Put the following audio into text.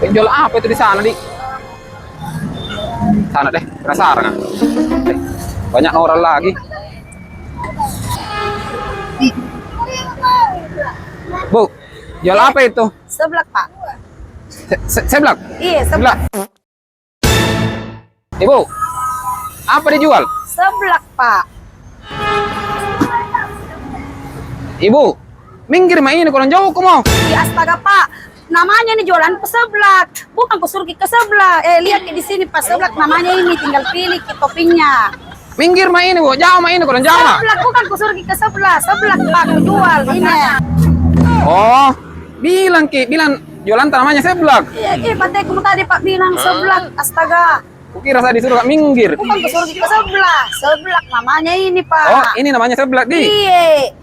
Jual apa itu di sana, Dik? Sana deh, penasaran. Banyak orang lagi. Bu, jual apa itu? Seblak, Pak. Seblak? Iya, seblak. Ibu, apa dijual? Seblak, Pak. Ibu, minggir mah ini kurang jauh kamu. Iya, astaga, Pak. Namanya nih jualan seblak. Bukan kusurki ke seblak. Lihat di sini, Pak, seblak namanya ini. Tinggal pilih ke toppingnya. Minggir mah ini, Bu. Jauh mah ini kurang jauh mah. Seblak, bukan kusurki ke seblak. Seblak, Pak, jual ini. Oh, bilang jualan namanya seblak. Iya, Pak, kamu tadi Pak bilang seblak. Astaga. Kukira saya disuruh minggir. Bukan kusurki ke seblak. Seblak namanya ini, Pak. Oh, ini namanya seblak, Di. Iya.